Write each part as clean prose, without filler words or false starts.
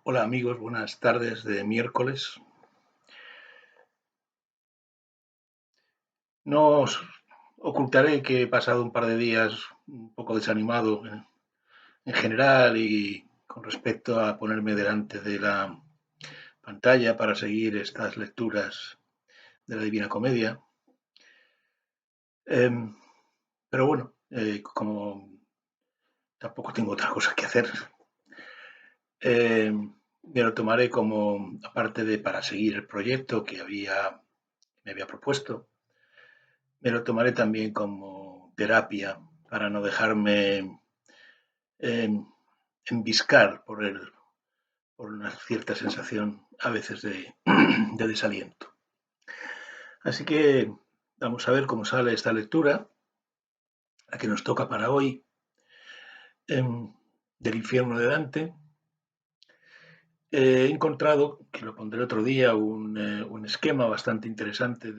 Hola amigos, buenas tardes de miércoles. No os ocultaré que he pasado un par de días un poco desanimado en general y con respecto a ponerme delante de la pantalla para seguir estas lecturas de la Divina Comedia. Em, pero bueno, como tampoco tengo otra cosa que hacer, me lo tomaré como, aparte de para seguir el proyecto me había propuesto. Me lo tomaré también como terapia para no dejarme eh, embiscar por una cierta sensación a veces de desaliento. Así que vamos a ver cómo sale esta lectura, la que nos toca para hoy, del infierno de Dante. He encontrado, que lo pondré otro día, un esquema bastante interesante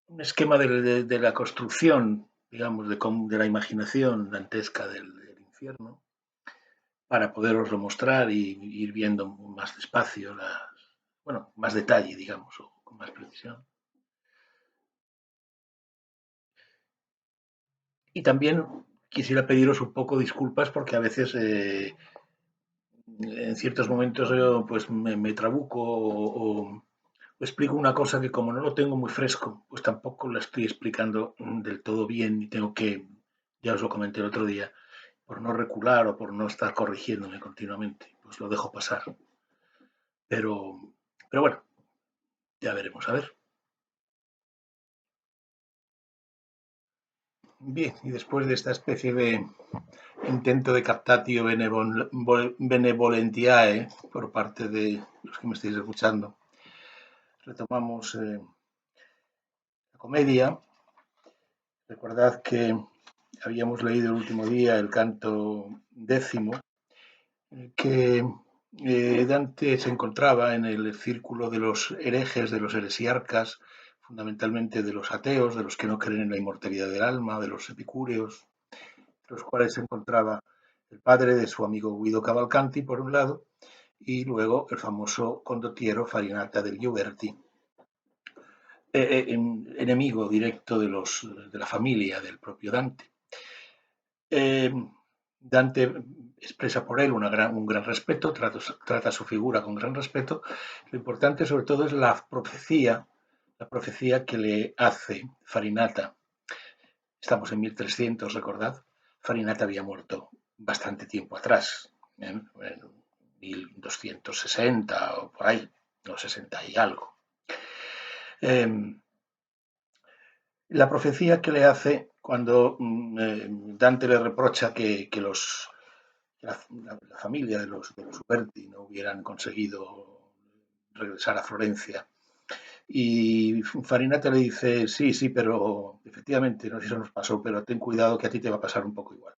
un esquema de la construcción, digamos, de la imaginación dantesca del infierno, para poderoslo mostrar y ir viendo más despacio, bueno, más detalle, digamos, o con más precisión. Y también quisiera pediros un poco disculpas porque a veces en ciertos momentos yo pues me trabuco o explico una cosa que como no lo tengo muy fresco, pues tampoco la estoy explicando del todo bien y tengo que, ya os lo comenté el otro día, por no recular o por no estar corrigiéndome continuamente, pues lo dejo pasar. Pero, pero bueno, ya veremos, a ver. Bien, y después de esta especie de intento de captatio benevolentiae por parte de los que me estáis escuchando, retomamos la comedia. Recordad que habíamos leído el último día el canto décimo, que Dante se encontraba en el círculo de los herejes, de los heresiarcas, fundamentalmente de los ateos, de los que no creen en la inmortalidad del alma, de los epicúreos, los cuales se encontraba el padre de su amigo Guido Cavalcanti, por un lado, y luego el famoso condottiero Farinata degli Uberti, enemigo directo de la familia del propio Dante. Eh, Dante expresa por él un gran respeto, trata su figura con gran respeto. Lo importante sobre todo es la profecía que le hace Farinata. Estamos en 1300, recordad. Farinata había muerto bastante tiempo atrás, en 1260 o por ahí, o 60 y algo. La profecía que le hace cuando Dante le reprocha que la familia de los Uberti no hubieran conseguido regresar a Florencia. Y Farinata le dice, sí, sí, pero efectivamente, no sé si eso nos pasó, pero ten cuidado que a ti te va a pasar un poco igual.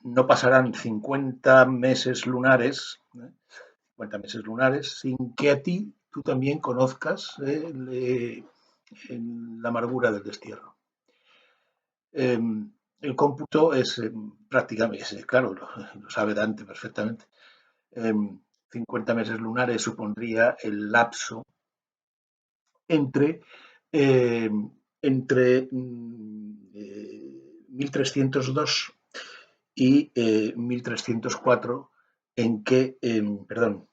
No pasarán 50 meses lunares, 50 meses lunares, sin que a ti tú también conozcas la amargura del destierro. El cómputo es prácticamente, claro, lo sabe Dante perfectamente. 50 meses lunares supondría el lapso entre, eh, entre 1302 y 1304, en que, perdón,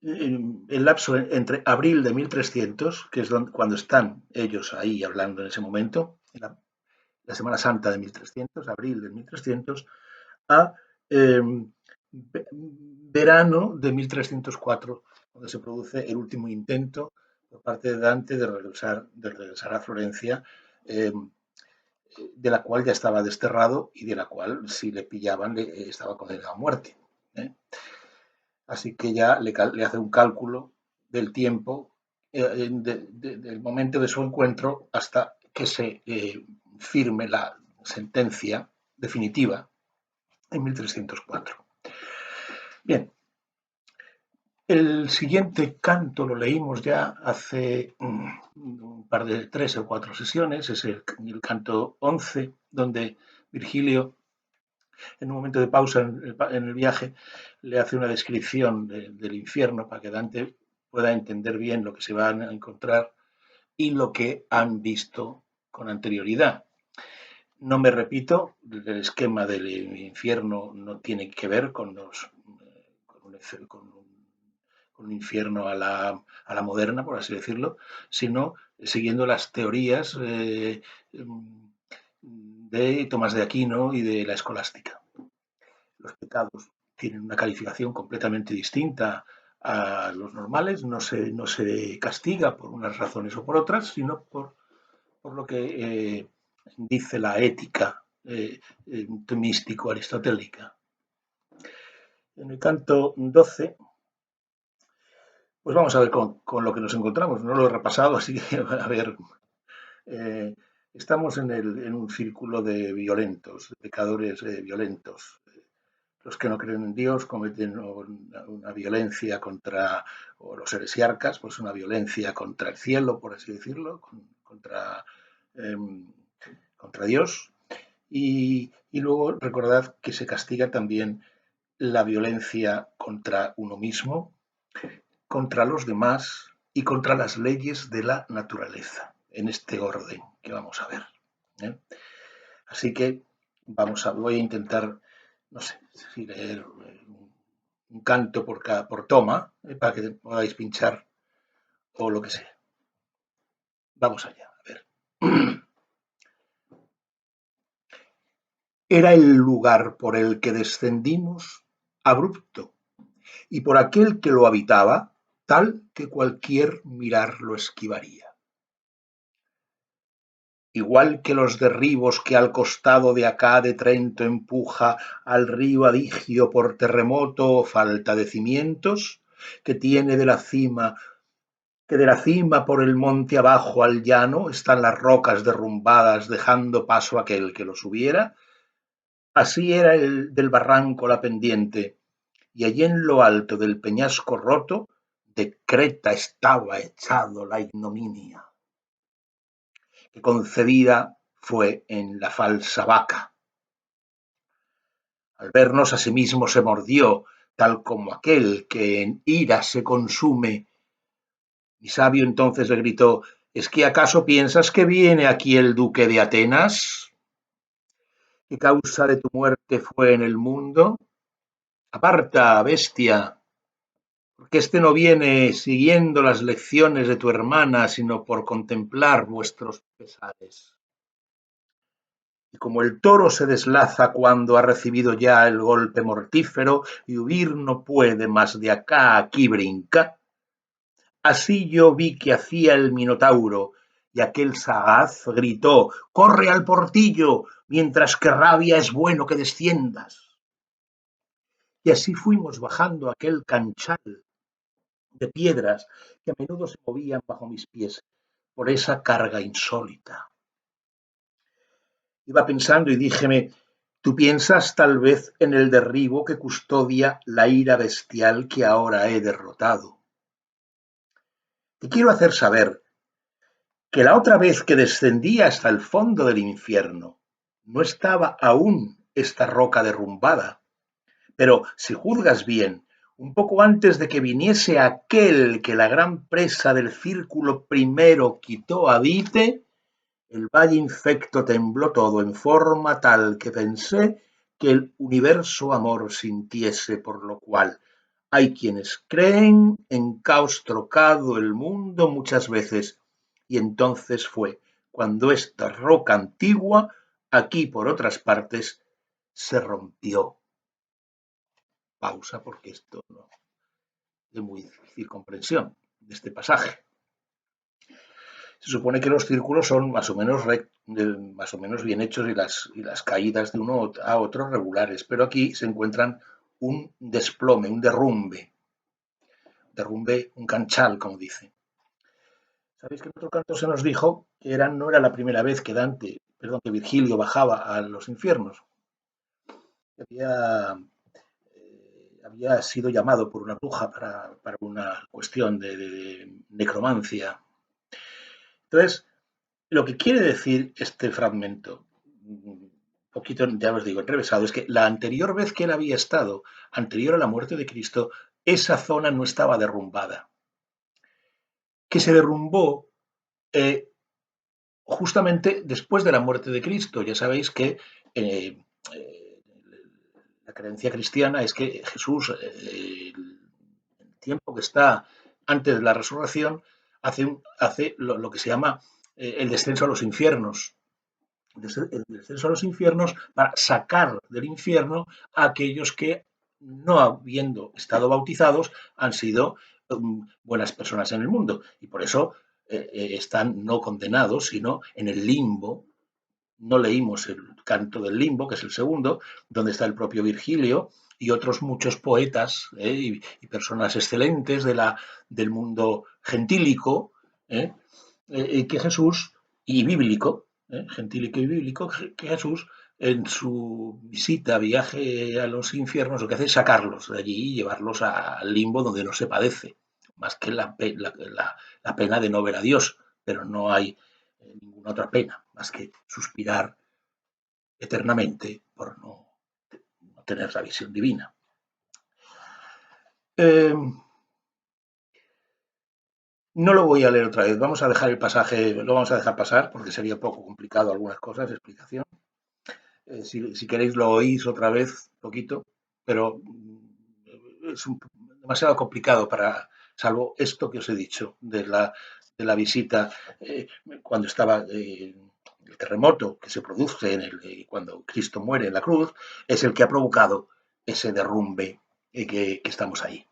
el lapso entre abril de 1300, que es cuando están ellos ahí hablando en ese momento, la Semana Santa de 1300, abril de 1300, a eh, verano de 1304, donde se produce el último intento por parte de Dante de regresar a Florencia, de la cual ya estaba desterrado y de la cual, si le pillaban, estaba condenado a muerte. Así que ya le hace un cálculo del tiempo, del momento de su encuentro hasta que se firme la sentencia definitiva en 1304. Bien, el siguiente canto lo leímos ya hace un par de 3 o 4 sesiones, es el canto 11, donde Virgilio, en un momento de pausa en el viaje, le hace una descripción del infierno para que Dante pueda entender bien lo que se van a encontrar y lo que han visto con anterioridad. No me repito, el esquema del infierno no tiene que ver con, con un infierno a la moderna, por así decirlo, sino siguiendo las teorías de Tomás de Aquino y de la escolástica. Los pecados tienen una calificación completamente distinta a los normales, no se castiga por unas razones o por otras, sino por lo que dice la ética místico-aristotélica. En el canto 12, pues vamos a ver con lo que nos encontramos. No lo he repasado, así que a ver. Eh, estamos en un círculo de violentos, de pecadores violentos. Los que no creen en Dios cometen una violencia contra, o los heresiarcas, pues una violencia contra el cielo, por así decirlo, contra, eh, contra Dios. Y luego recordad que se castiga también la violencia contra uno mismo, contra los demás y contra las leyes de la naturaleza, en este orden que vamos a ver. ¿eh? Así que voy a intentar, no sé, si leer un canto por toma, para que podáis pinchar o lo que sea. Vamos allá, a ver. Era el lugar por el que descendimos abrupto, y por aquel que lo habitaba, tal que cualquier mirar lo esquivaría. Igual que los derribos que al costado de acá de Trento empuja al río Adigio por terremoto o falta de cimientos, que tiene que de la cima por el monte abajo al llano están las rocas derrumbadas dejando paso a aquel que lo subiera. Así era el del barranco la pendiente, y allí en lo alto del peñasco roto, de Creta estaba echado la ignominia, que concebida fue en la falsa vaca. Al vernos a sí mismo se mordió, tal como aquel que en ira se consume. Mi sabio entonces le gritó: ¿Es que acaso piensas que viene aquí el duque de Atenas? ¿Qué causa de tu muerte fue en el mundo? Aparta, bestia, porque este no viene siguiendo las lecciones de tu hermana, sino por contemplar vuestros pesares. Y como el toro se deslaza cuando ha recibido ya el golpe mortífero y huir no puede más de acá, aquí brinca, así yo vi que hacía el minotauro, y aquel sagaz gritó: «¡Corre al portillo, mientras que rabia es bueno que desciendas!». Y así fuimos bajando aquel canchal de piedras que a menudo se movían bajo mis pies por esa carga insólita. Iba pensando y díjeme: tú piensas tal vez en el derribo que custodia la ira bestial que ahora he derrotado. Te quiero hacer saber que la otra vez que descendí hasta el fondo del infierno no estaba aún esta roca derrumbada, pero si juzgas bien, un poco antes de que viniese aquel que la gran presa del círculo primero quitó a Dite, el valle infecto tembló todo en forma tal que pensé que el universo amor sintiese, por lo cual hay quienes creen en caos trocado el mundo muchas veces, y entonces fue cuando esta roca antigua, aquí por otras partes, se rompió. Pausa, porque esto no es muy difícil comprensión de este pasaje. Se supone que los círculos son más o menos bien hechos y las caídas de uno a otro regulares, pero aquí se encuentran un desplome, un derrumbe, un canchal, como dice. Sabéis que en otro canto se nos dijo que no era la primera vez que que Virgilio bajaba a los infiernos. Había sido llamado por una bruja para una cuestión de necromancia. Entonces, lo que quiere decir este fragmento, poquito, ya os digo, enrevesado, es que la anterior vez que él había estado, anterior a la muerte de Cristo, esa zona no estaba derrumbada. Que se derrumbó eh, justamente después de la muerte de Cristo. Ya sabéis que eh, eh, la creencia cristiana es que Jesús, el tiempo que está antes de la resurrección, hace lo que se llama el descenso a los infiernos. El descenso a los infiernos para sacar del infierno a aquellos que, no habiendo estado bautizados, han sido buenas personas en el mundo. Y por eso están no condenados, sino en el limbo. No leímos el canto del limbo, que es el segundo, donde está el propio Virgilio y otros muchos poetas y personas excelentes del mundo gentílico, que Jesús, y bíblico, gentílico y bíblico, que Jesús en su visita, viaje a los infiernos, lo que hace es sacarlos de allí y llevarlos al limbo donde no se padece, más que la pena de no ver a Dios, pero no hay ninguna otra pena más que suspirar eternamente por no tener la visión divina. No lo voy a leer otra vez, vamos a dejar el pasaje, lo vamos a dejar pasar porque sería un poco complicado algunas cosas de explicación. Si queréis lo oís otra vez, poquito, pero es demasiado complicado para, salvo esto que os he dicho, de la visita, cuando estaba el terremoto que se produce cuando Cristo muere en la cruz, es el que ha provocado ese derrumbe que estamos ahí.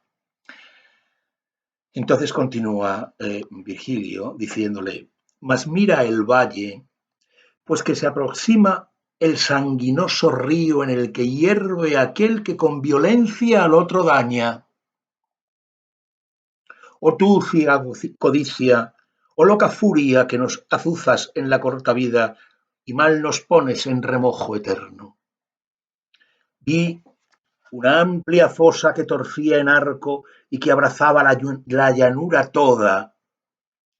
Entonces continúa Virgilio diciéndole, mas mira el valle, pues que se aproxima el sanguinoso río en el que hierve aquel que con violencia al otro daña. O tú, ciega codicia, o loca furia que nos azuzas en la corta vida y mal nos pones en remojo eterno. Vi una amplia fosa que torcía en arco y que abrazaba la llanura toda,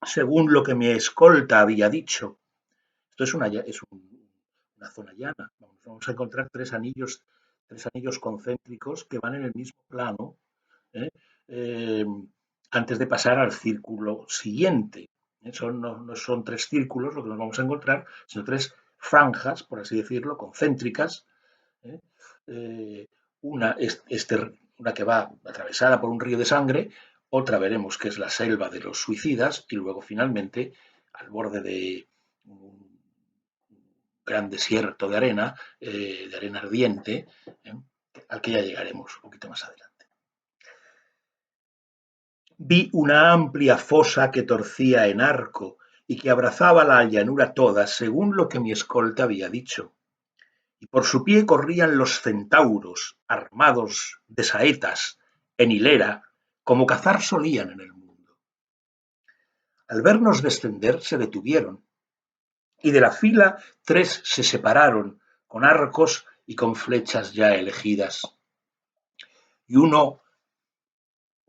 según lo que mi escolta había dicho. Esto es una zona llana. Vamos a encontrar tres anillos concéntricos que van en el mismo plano, ¿eh? Eh, antes de pasar al círculo siguiente. No son tres círculos lo que nos vamos a encontrar, sino tres franjas, por así decirlo, concéntricas. ¿eh? Una que va atravesada por un río de sangre, otra veremos que es la selva de los suicidas y luego finalmente al borde de un gran desierto de arena ardiente, al que ya llegaremos un poquito más adelante. Vi una amplia fosa que torcía en arco y que abrazaba la llanura toda, según lo que mi escolta había dicho. Y por su pie corrían los centauros, armados de saetas, en hilera, como cazar solían en el mundo. Al vernos descender se detuvieron, y de la fila tres se separaron, con arcos y con flechas ya elegidas. Y uno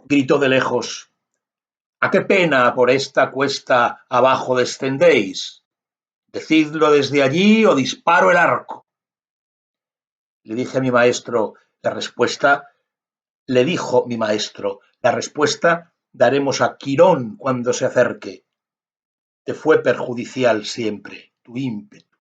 gritó de lejos, ¿a qué pena por esta cuesta abajo descendéis? Decidlo desde allí o disparo el arco. Le dije a mi maestro, le dijo mi maestro, la respuesta daremos a Quirón cuando se acerque. Te fue perjudicial siempre tu ímpetu.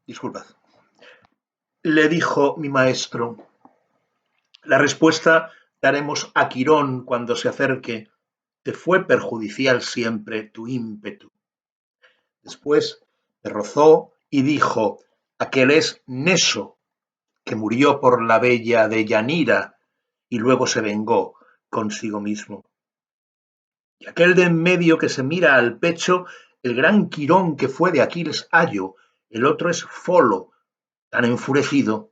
Disculpad. Le dijo mi maestro, la respuesta daremos a Quirón cuando se acerque. Te fue perjudicial siempre tu ímpetu. Después me rozó y dijo, aquel es Neso, que murió por la bella Deyanira y luego se vengó consigo mismo. Y aquel de en medio que se mira al pecho, el gran Quirón que fue de Aquiles ayo, el otro es Folo, tan enfurecido.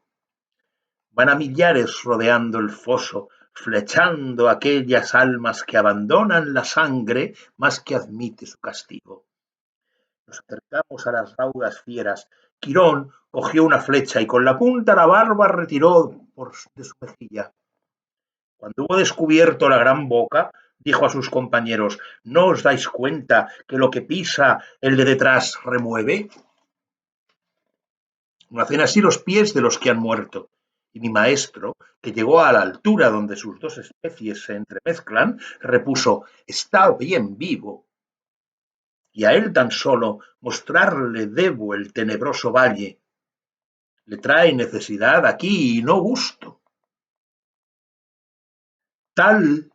Van a millares rodeando el foso, flechando aquellas almas que abandonan la sangre más que admite su castigo. Nos acercamos a las raudas fieras. Quirón cogió una flecha y con la punta la barba retiró de su mejilla. Cuando hubo descubierto la gran boca, dijo a sus compañeros: ¿No os dais cuenta que lo que pisa el de detrás remueve? No hacen así los pies de los que han muerto. Y mi maestro, que llegó a la altura donde sus dos especies se entremezclan, repuso: Está bien vivo. Y a él tan solo mostrarle debo el tenebroso valle. Le trae necesidad aquí y no gusto. Tal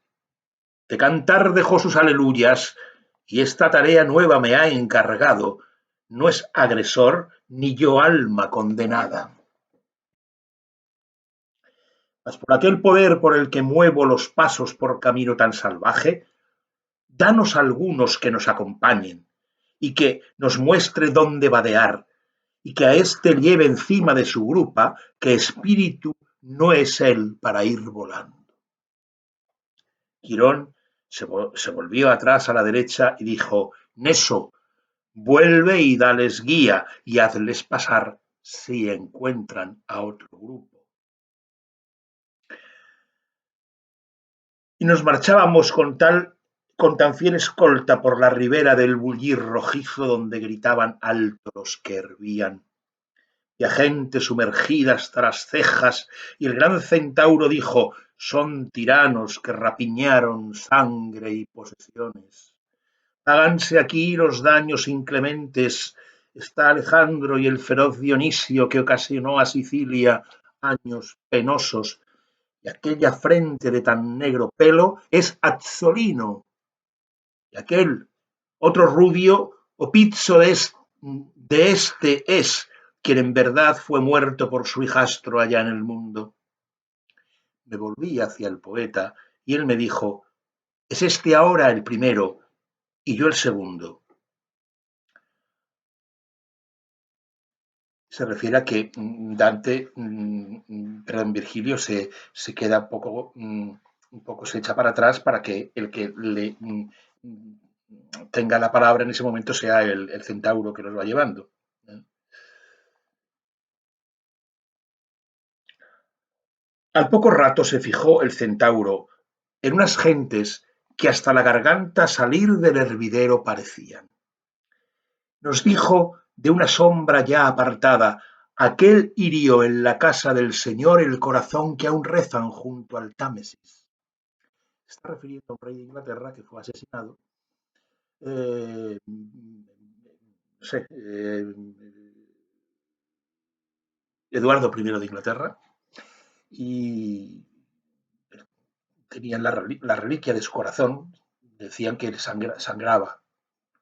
de cantar dejó sus aleluyas, y esta tarea nueva me ha encargado. No es agresor ni yo alma condenada. Mas por aquel poder por el que muevo los pasos por camino tan salvaje, danos algunos que nos acompañen y que nos muestre dónde vadear, y que a éste lleve encima de su grupa, que espíritu no es él para ir volando. Quirón se volvió atrás a la derecha y dijo: Neso, vuelve y dales guía y hazles pasar si encuentran a otro grupo. Y nos marchábamos con tan fiel escolta por la ribera del bullir rojizo, donde gritaban alto los que hervían, y a gente sumergida hasta las cejas, y el gran centauro dijo: Son tiranos que rapiñaron sangre y posesiones. Háganse aquí los daños inclementes. Está Alejandro y el feroz Dionisio, que ocasionó a Sicilia años penosos, y aquella frente de tan negro pelo es Azzolino, y aquel otro rubio o pizzo de este es quien en verdad fue muerto por su hijastro allá en el mundo. Me volví hacia el poeta y él me dijo: Es este ahora el primero y yo el segundo. Se refiere a que Dante, perdón, Virgilio se queda un poco se echa para atrás para que el que le tenga la palabra en ese momento sea el centauro que los va llevando. Al poco rato se fijó el centauro en unas gentes que hasta la garganta salir del hervidero parecían. Nos dijo de una sombra ya apartada: aquel hirió en la casa del Señor el corazón que aún rezan junto al Támesis. Está refiriendo a un rey de Inglaterra que fue asesinado. No sé, Eduardo I de Inglaterra, y tenían la reliquia de su corazón, decían que sangraba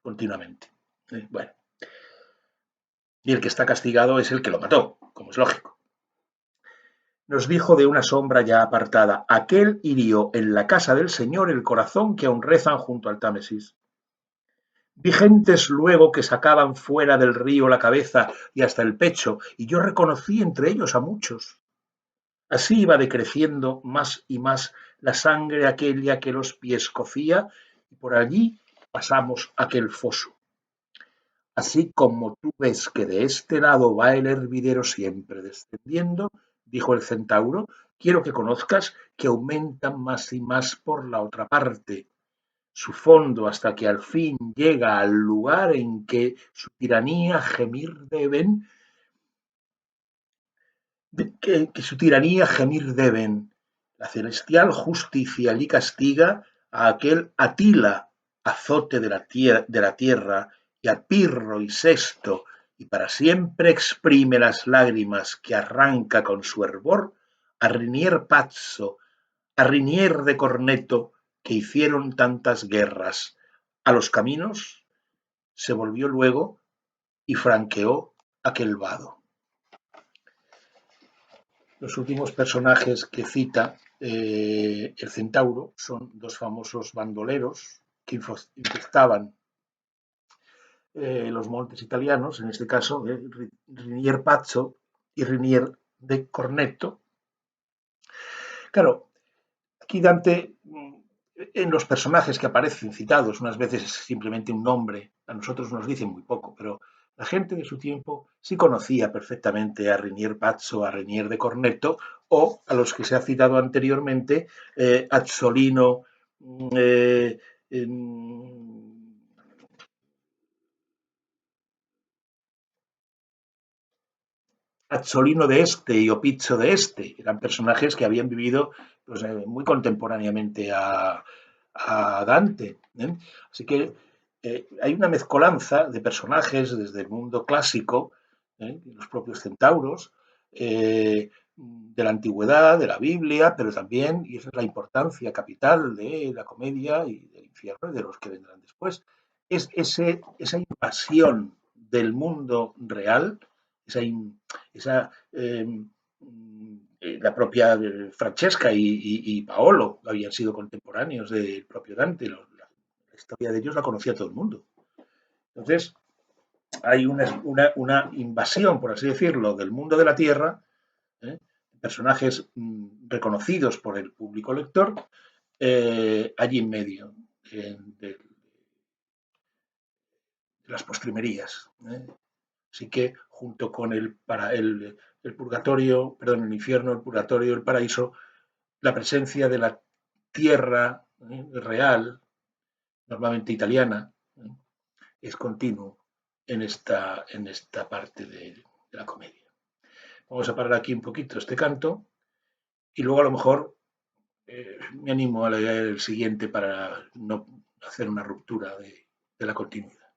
continuamente. Bueno, y el que está castigado es el que lo mató, como es lógico. Nos dijo de una sombra ya apartada: aquel hirió en la casa del Señor el corazón que aún rezan junto al Támesis. Vi gentes luego que sacaban fuera del río la cabeza y hasta el pecho, y yo reconocí entre ellos a muchos. Así iba decreciendo más y más la sangre aquella que los pies cocía, y por allí pasamos aquel foso. Así como tú ves que de este lado va el hervidero siempre descendiendo, dijo el centauro, quiero que conozcas que aumenta más y más por la otra parte su fondo, hasta que al fin llega al lugar en que su tiranía gemir deben, que su tiranía gemir deben. La celestial justicia allí castiga a aquel Atila, azote de la tierra, y a Pirro y Sesto, y para siempre exprime las lágrimas que arranca con su hervor a Rinier Pazzo, a Rinier de Corneto, que hicieron tantas guerras. A los caminos se volvió luego y franqueó aquel vado. Los últimos personajes que cita el centauro son dos famosos bandoleros que infestaban los montes italianos, en este caso Rinier Pazzo y Rinier de Corneto. Claro, aquí Dante, en los personajes que aparecen citados, unas veces es simplemente un nombre, a nosotros nos dicen muy poco, pero La gente de su tiempo sí conocía perfectamente a Renier Pazzo, a Renier de Corneto o a los que se ha citado anteriormente, Azzolino, eh, Azzolino de Este y Opizzo de Este. Eran personajes que habían vivido pues, muy contemporáneamente a Dante. Así que hay una mezcolanza de personajes desde el mundo clásico, los propios centauros, de la antigüedad, de la Biblia, pero también, y esa es la importancia capital de la comedia y del infierno y de los que vendrán después, es esa invasión del mundo real, esa, esa la propia Francesca y Paolo habían sido contemporáneos del propio Dante, la historia de ellos la conocía todo el mundo. Entonces, hay una invasión, por así decirlo, del mundo de la Tierra, ¿eh? Personajes reconocidos por el público lector, allí en medio de las postrimerías. Así que junto con el purgatorio, perdón, el infierno, el purgatorio, el paraíso, la presencia de la tierra real, normalmente italiana, es continuo en esta parte de la comedia. Vamos a parar aquí un poquito este canto y luego a lo mejor me animo a leer el siguiente para no hacer una ruptura de la continuidad.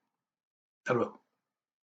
Hasta luego.